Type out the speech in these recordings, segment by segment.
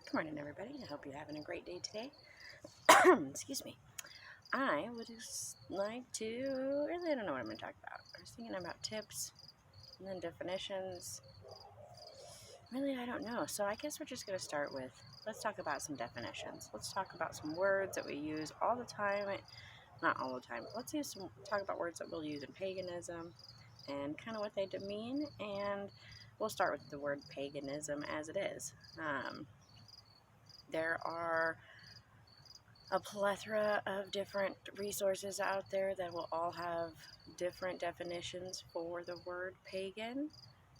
Good morning, everybody. I hope you're having a great day today. Excuse me. I would just like to, really, I don't know what I'm going to talk about. I was thinking about tips and then definitions. Really, I don't know. So I guess we're just going to start with, let's talk about some definitions. Let's talk about some words that we use all the time. Not all the time. Let's talk about words that we'll use in paganism and kind of what they demean. And we'll start with the word paganism as it is. There are a plethora of different resources out there that will all have different definitions for the word pagan,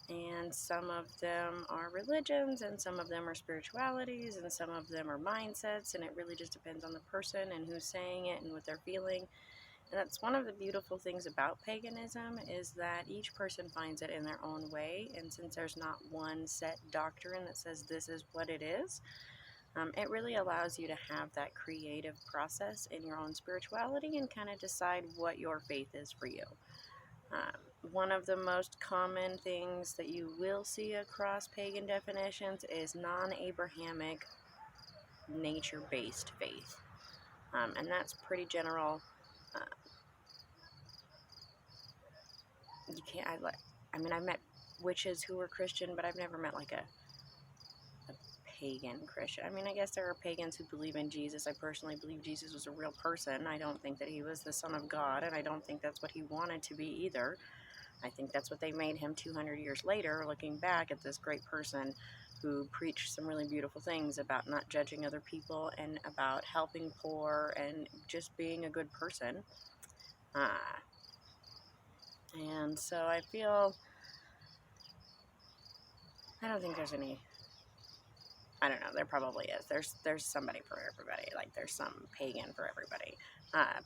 and some of them are religions, and some of them are spiritualities, and some of them are mindsets, and it really just depends on the person and who's saying it and what they're feeling. And that's one of the beautiful things about paganism, is that each person finds it in their own way, and since there's not one set doctrine that says this is what it is, it really allows you to have that creative process in your own spirituality and kind of decide what your faith is for you. One of the most common things that you will see across pagan definitions is non-Abrahamic, nature-based faith. And that's pretty general. I've met witches who were Christian, but I've never met like a pagan Christian. I mean, I guess there are pagans who believe in Jesus. I personally believe Jesus was a real person. I don't think that he was the Son of God, and I don't think that's what he wanted to be either. I think that's what they made him 200 years later, looking back at this great person who preached some really beautiful things about not judging other people and about helping poor and just being a good person. And so I feel, I don't think there's any, I don't know, there probably is. There's somebody for everybody. Like, there's some pagan for everybody.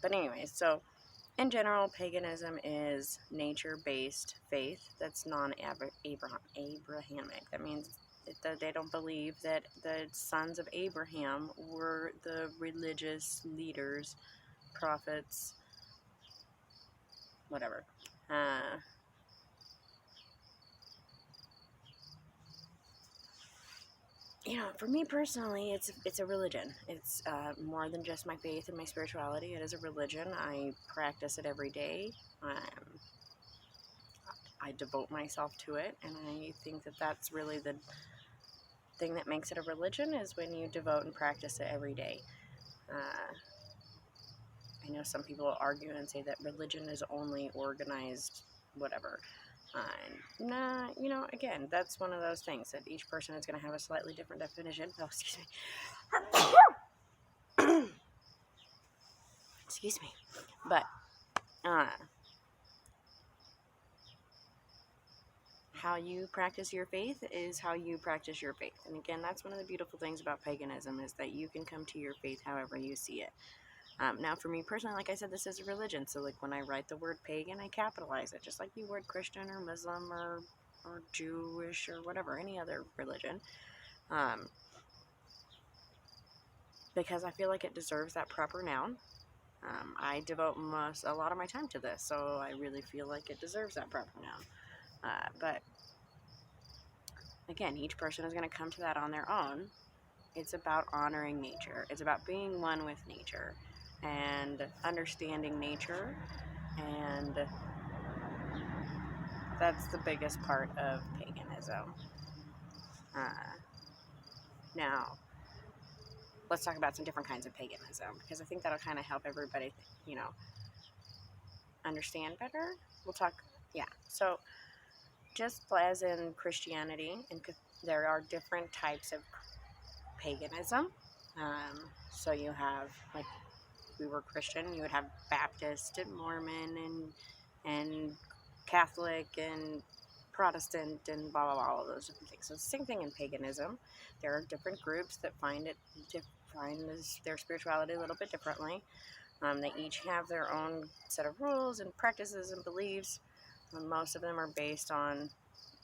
But anyways, so in general, paganism is nature-based faith that's non-Abrahamic. That means that they don't believe that the sons of Abraham were the religious leaders, prophets, whatever. For me personally, it's a religion. It's more than just my faith and my spirituality. It is a religion. I practice it every day. I devote myself to it, and I think that that's really the thing that makes it a religion, is when you devote and practice it every day. I know some people argue and say that religion is only organized whatever. Nah, again, that's one of those things that each person is going to have a slightly different definition. Oh, excuse me. Excuse me. But, how you practice your faith is how you practice your faith. And again, that's one of the beautiful things about paganism, is that you can come to your faith however you see it. Now, for me personally, like I said, this is a religion. So, like, when I write the word pagan, I capitalize it, just like the word Christian or Muslim or Jewish or whatever, any other religion. Because I feel like it deserves that proper noun. I devote a lot of my time to this, so I really feel like it deserves that proper noun. But again, each person is going to come to that on their own. It's about honoring nature. It's about being one with nature and understanding nature, and that's the biggest part of paganism. Now, let's talk about some different kinds of paganism, because I think that'll kind of help everybody, understand better. So just as in Christianity, there are different types of paganism. So you have, like, if we were Christian, you would have Baptist and Mormon and Catholic and Protestant and blah, blah, blah, all those different things. So it's the same thing in paganism. There are different groups that find their spirituality a little bit differently. They each have their own set of rules and practices and beliefs. Most of them are based on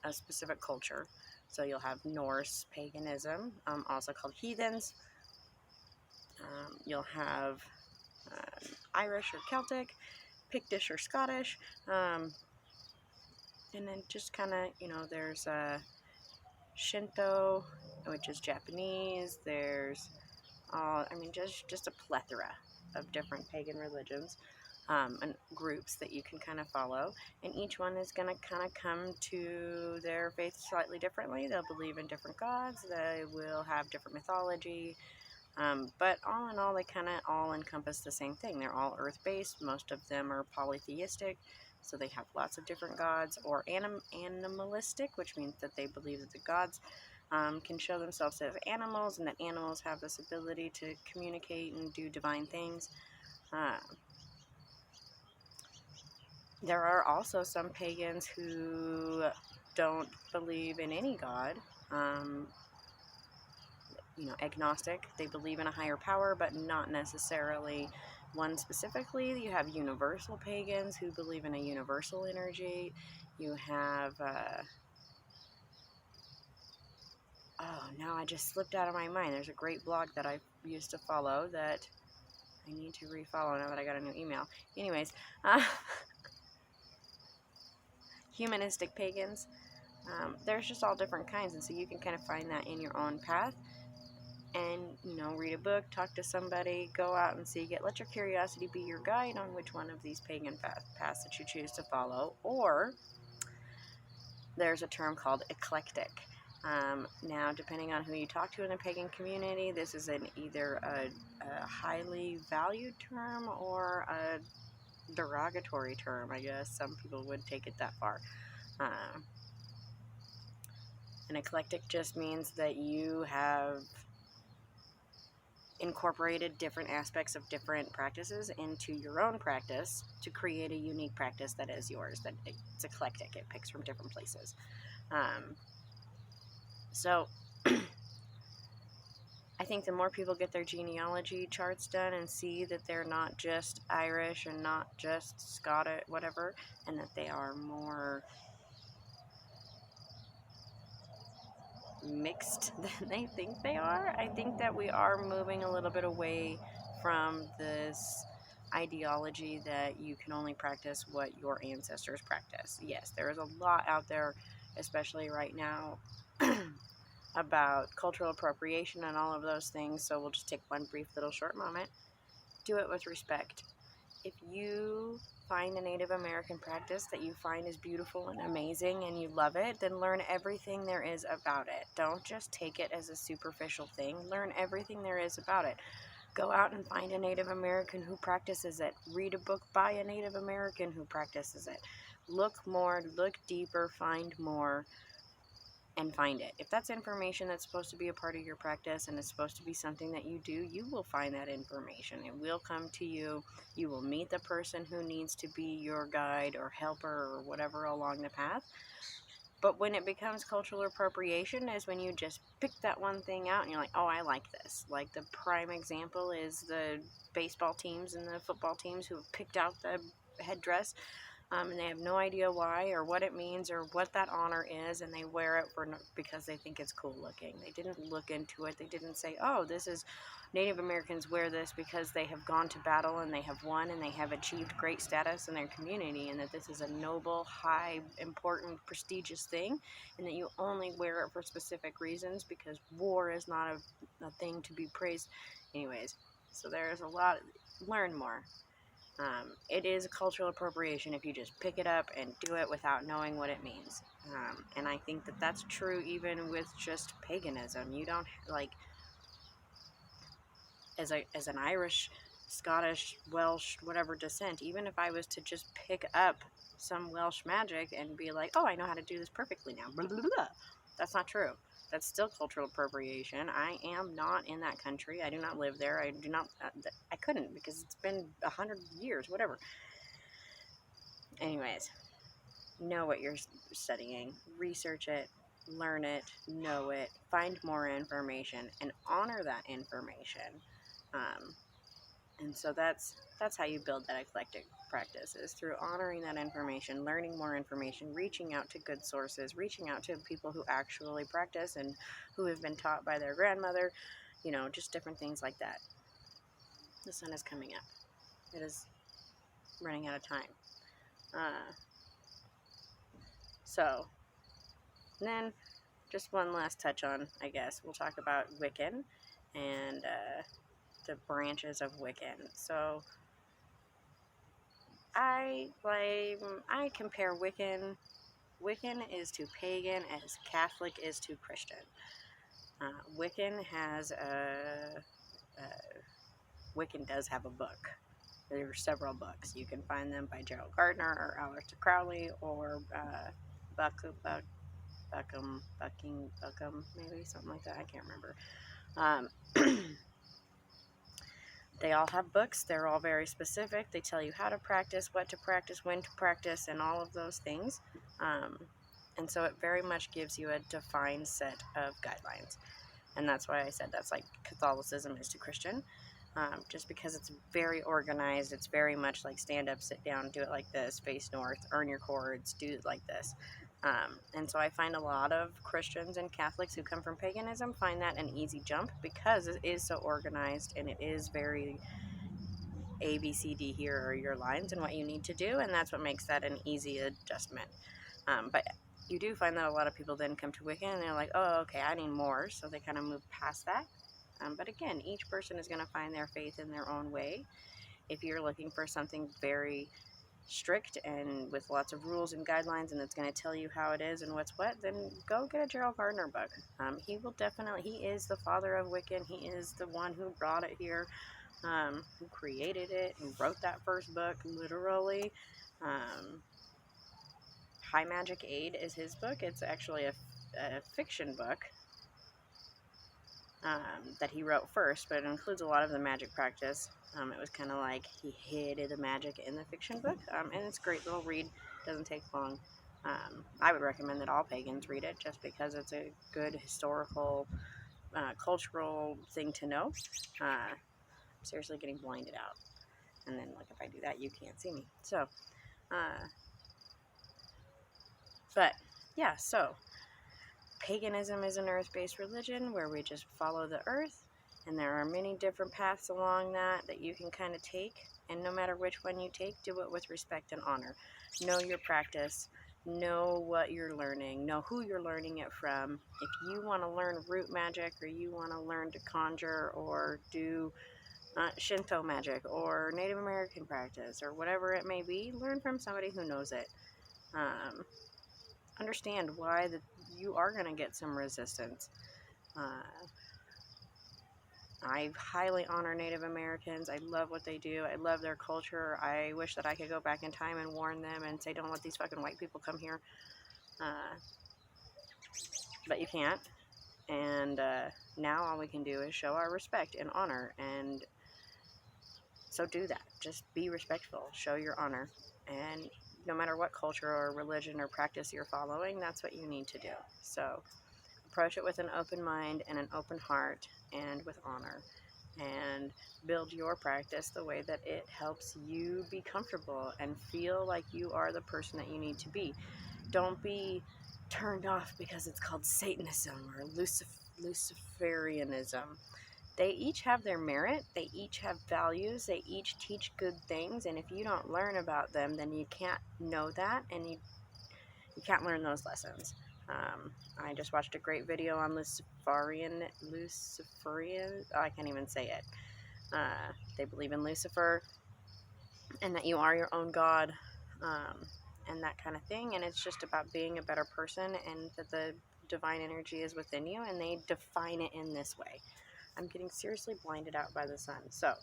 a specific culture. So you'll have Norse paganism, also called heathens. You'll have Irish or Celtic, Pictish or Scottish, and then just kind of, there's Shinto, which is Japanese. There's, just a plethora of different pagan religions and groups that you can kind of follow. And each one is going to kind of come to their faith slightly differently. They'll believe in different gods. They will have different mythology. But all in all, they kind of all encompass the same thing. They're all earth-based. Most of them are polytheistic, so they have lots of different gods, or animalistic, which means that they believe that the gods can show themselves as animals, and that animals have this ability to communicate and do divine things. There are also some pagans who don't believe in any god. Agnostic. They believe in a higher power, but not necessarily one specifically. You have universal pagans who believe in a universal energy. You have, now I just slipped out of my mind. There's a great blog that I used to follow that I need to refollow now that I got a new email. Anyways, humanistic pagans. There's just all different kinds, and so you can kind of find that in your own path. And, read a book, talk to somebody, go out and seek it. Let your curiosity be your guide on which one of these pagan paths that you choose to follow. Or there's a term called eclectic. Now, depending on who you talk to in the pagan community, this is either a highly valued term or a derogatory term, I guess. Some people would take it that far. An eclectic just means that you have incorporated different aspects of different practices into your own practice to create a unique practice that is yours, that it's eclectic. It picks from different places. So I think the more people get their genealogy charts done and see that they're not just Irish and not just Scottish, whatever, and that they are more mixed than they think they are, I think that we are moving a little bit away from this ideology that you can only practice what your ancestors practice. Yes, there is a lot out there, especially right now, about cultural appropriation and all of those things, so we'll just take one brief little short moment. Do it with respect. If you find a Native American practice that you find is beautiful and amazing and you love it, then learn everything there is about it. Don't just take it as a superficial thing. Learn everything there is about it. Go out and find a Native American who practices it. Read a book by a Native American who practices it. Look more, look deeper, find more, and find it. If that's information that's supposed to be a part of your practice and it's supposed to be something that you do, you will find that information. It will come to you. You will meet the person who needs to be your guide or helper or whatever along the path. But when it becomes cultural appropriation is when you just pick that one thing out and you're like, oh, I like this. Like the prime example is the baseball teams and the football teams who have picked out the headdress. And they have no idea why or what it means or what that honor is, and they wear it because they think it's cool looking. They didn't look into it. They didn't say, oh, this is Native Americans wear this because they have gone to battle and they have won and they have achieved great status in their community, and that this is a noble, high, important, prestigious thing, and that you only wear it for specific reasons because war is not a thing to be praised. Anyways, so there's a lot. Learn more. It is a cultural appropriation if you just pick it up and do it without knowing what it means. And I think that that's true even with just paganism. You don't, like, as an Irish, Scottish, Welsh, whatever descent, even if I was to just pick up some Welsh magic and be like, oh, I know how to do this perfectly now, blah, blah, blah. That's not true. That's still cultural appropriation. I am not in that country. I do not live there. I couldn't because it's been 100 years, whatever. Anyways, know what you're studying. Research it. Learn it. Know it. Find more information and honor that information. And so that's how you build that eclectic practice, is through honoring that information, learning more information, reaching out to good sources, reaching out to people who actually practice and who have been taught by their grandmother, just different things like that. The sun is coming up. It is running out of time. So then just one last touch on, I guess, we'll talk about Wiccan and the branches of Wiccan. So I compare Wiccan is to pagan as Catholic is to Christian. Wiccan has Wiccan does have a book. There are several books. You can find them by Gerald Gardner or Aleister Crowley or Buckham, maybe something like that. I can't remember. They all have books. They're all very specific. They tell you how to practice, what to practice, when to practice, and all of those things. And so it very much gives you a defined set of guidelines. And that's why I said that's like Catholicism is to Christian. Just because it's very organized. It's very much like stand up, sit down, do it like this, face north, earn your chords, do it like this. And so I find a lot of Christians and Catholics who come from paganism find that an easy jump because it is so organized and it is very A, B, C, D, here are your lines and what you need to do, and that's what makes that an easy adjustment. But you do find that a lot of people then come to Wiccan and they're like, oh, okay, I need more, so they kind of move past that. But again, each person is going to find their faith in their own way. If you're looking for something very strict and with lots of rules and guidelines and it's going to tell you how it is and what's what, then go get a Gerald Gardner book. He is the father of Wiccan. He is the one who brought it here, who created it, who wrote that first book, literally. High Magic Aid is his book. It's actually a fiction book that he wrote first, but it includes a lot of the magic practice. It was kind of like he hid the magic in the fiction book, and it's a great little read. Doesn't take long. I would recommend that all pagans read it just because it's a good historical, cultural thing to know. I'm seriously getting blinded out. And then, like, if I do that, you can't see me. So, but, yeah, so paganism is an earth-based religion where we just follow the earth, and there are many different paths along that you can kind of take, and no matter which one you take, do it with respect and honor. Know your practice, know what you're learning, know who you're learning it from. If you want to learn root magic, or you want to learn to conjure or do Shinto magic or Native American practice or whatever it may be, learn from somebody who knows it. Understand why you are going to get some resistance. I highly honor Native Americans. I love what they do. I love their culture. I wish that I could go back in time and warn them and say, don't let these fucking white people come here. But you can't. And now all we can do is show our respect and honor. And so do that. Just be respectful. Show your honor. And no matter what culture or religion or practice you're following, that's what you need to do. So approach it with an open mind and an open heart and with honor. And build your practice the way that it helps you be comfortable and feel like you are the person that you need to be. Don't be turned off because it's called Satanism or Luciferianism. They each have their merit, they each have values, they each teach good things, and if you don't learn about them, then you can't know that, and you can't learn those lessons. I just watched a great video on Luciferian, I can't even say it. They believe in Lucifer, and that you are your own God, and that kind of thing, and it's just about being a better person, and that the divine energy is within you, and they define it in this way. I'm getting seriously blinded out by the sun, so I'm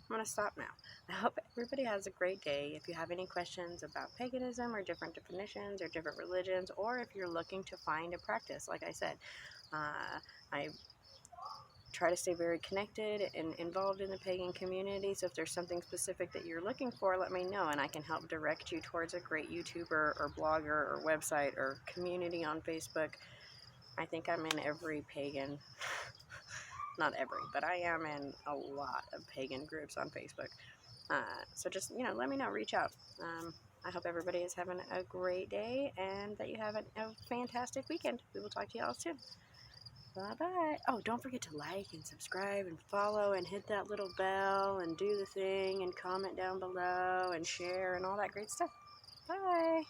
going to stop now. I hope everybody has a great day. If you have any questions about paganism or different definitions or different religions, or if you're looking to find a practice, like I said, I try to stay very connected and involved in the pagan community, so if there's something specific that you're looking for, let me know, and I can help direct you towards a great YouTuber or blogger or website or community on Facebook. I think I'm in every pagan... Not every, but I am in a lot of pagan groups on Facebook. So just, let me know, reach out. I hope everybody is having a great day and that you have a fantastic weekend. We will talk to y'all soon. Bye-bye. Oh, don't forget to like and subscribe and follow and hit that little bell and do the thing and comment down below and share and all that great stuff. Bye.